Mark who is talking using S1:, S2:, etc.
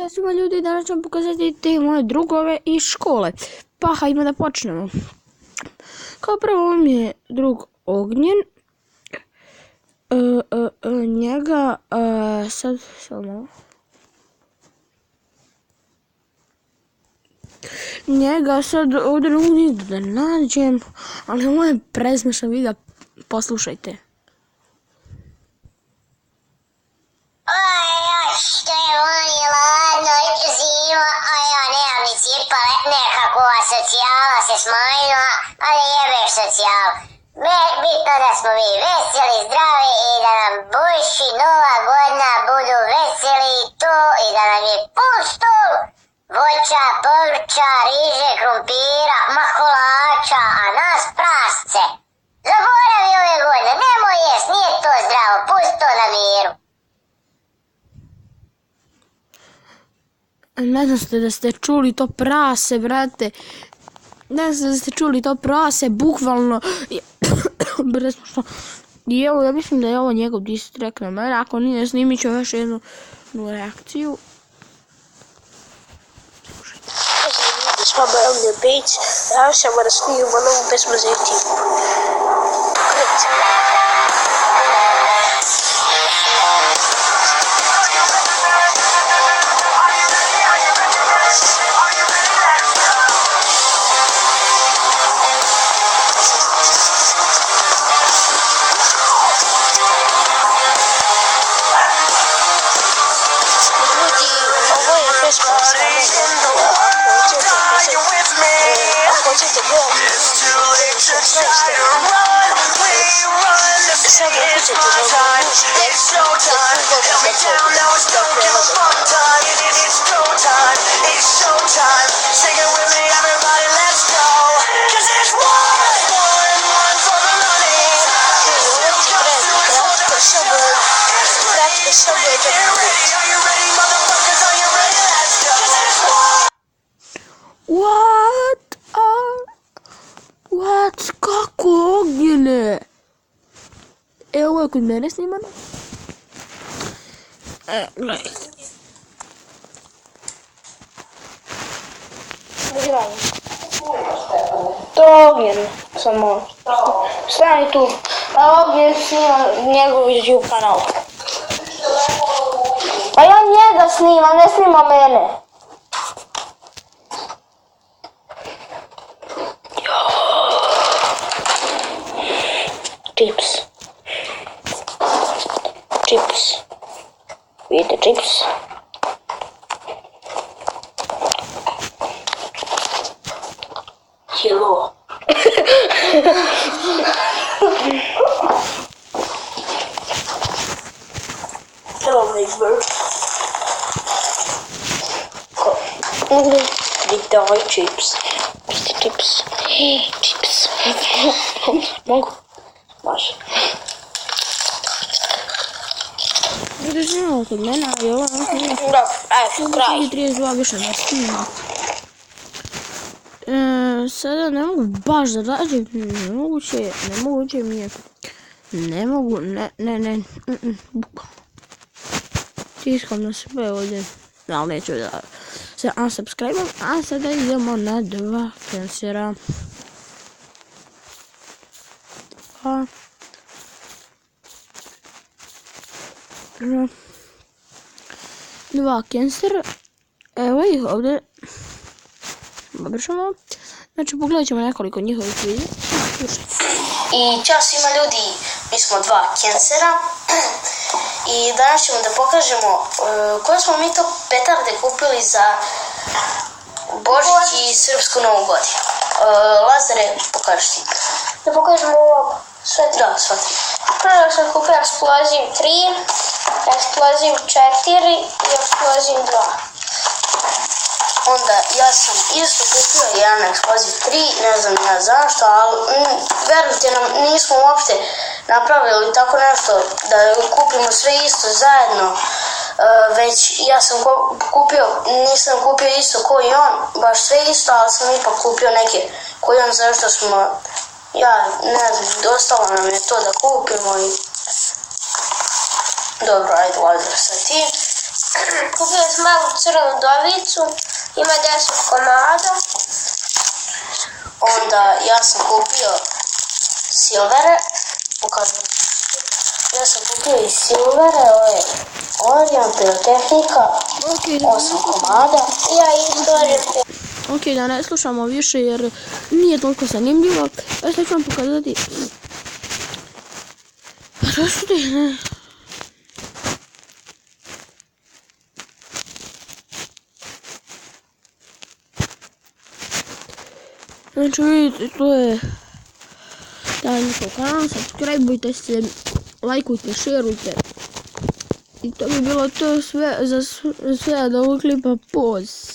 S1: Ćao svima ljudi, danas ću vam pokazati te moje drugove iz škole. Pa hajmo da počnemo. Kao prvo mi je drug Ognjen. Njega sad malo. Njega sad ovdje ne mogu da nađem, ali ovo je prezmešan video, poslušajte.
S2: Što je vani ladno, zima, a ja nemam ni cipale, nekako socijala se smanjila, ali jebeš socijalu. Bitno da smo mi veseli, zdravi i da nam Božić i Nova godina budu veseli i to i da nam je pun stol voća, povrća, riže, krumpira, maholača, a nas prasce. Zaboravi ove godine, nemoj jest, nije to zdravo, pusti to na miru.
S1: Ne znam da ste čuli to prase, brate. Ne znam da ste čuli to prase, bukvalno. I evo, ja mislim da je ovo njegov distrek na mene. Ako nije, snimit ću još jednu reakciju.
S3: Da s vama je Ognjen Pejić, danas ćemo da snimimo novu pesmu za YouTube.
S1: What? Kako Ognjene? Evo ovo je kod mene snimano. Gledaj.
S3: To Ognjen, samo stani tu. A Ognjen snima njegov YouTube kanal. Pa ja njega snimam, ne snima mene. Chips. Vidite chips. Hello. Hello neighbor. Vidite ovaj chips. Vidite chips. Chips. Mogu? Može.
S1: Bude snimalo kod mene, ali ovo je snimalo.
S3: Dobro, ajde, kraj.
S1: 32 više ne snimam. Sada ne mogu baš da rađem, nemoguće mi je. Ne mogu, ne. Tiskam na sve ovdje, ali neću da se unsubscribe-am, a sada idemo na 2 cancera. Dva cancera, evo ih ovdje. Obrišamo. Znači pogledat ćemo nekoliko njihovih videa.
S3: I čao svima ljudi, mi smo dva cancera i danas ćemo da pokažemo koje smo mi to petarde kupili za Božić i Srpsku Novu godinu. Lazare, pokaži ti.
S4: Da pokažemo ovo sve tri.
S3: Da, sva tri.
S4: Prvo sam kupio eksploziv 3, eksploziv 4 i eksploziv 2.
S3: Onda ja sam isto kupio jedan eksploziv 3, ne znam ja zašto, ali verujte nam, nismo uopšte napravili tako nešto da kupimo sve isto zajedno, već ja sam nisam kupio isto ko i on, baš sve isto, ali sam ipak kupio neke koji on zašto smo, ja ne znam, dostalo nam je to da kupimo i dobro, ajde Lazar sa ti.
S4: Kupio sam malu crnu dovicu, ima 10 komada.
S3: Onda ja sam kupio silvere, pokažem. Ja sam kupio i silvere, ove Orion, pirotehnika, 8 komada.
S4: Ja isto Orion.
S1: Ok, da ne slušamo više jer nije toliko zanimljivo. Ja sad ću vam pokazati. Pa to su ti, ne? Znači vidite, to je taj njihov kanal, subscribeujte se, lajkujte, šerujte. I to bi bilo to sve za sve od ovog klipa, poz.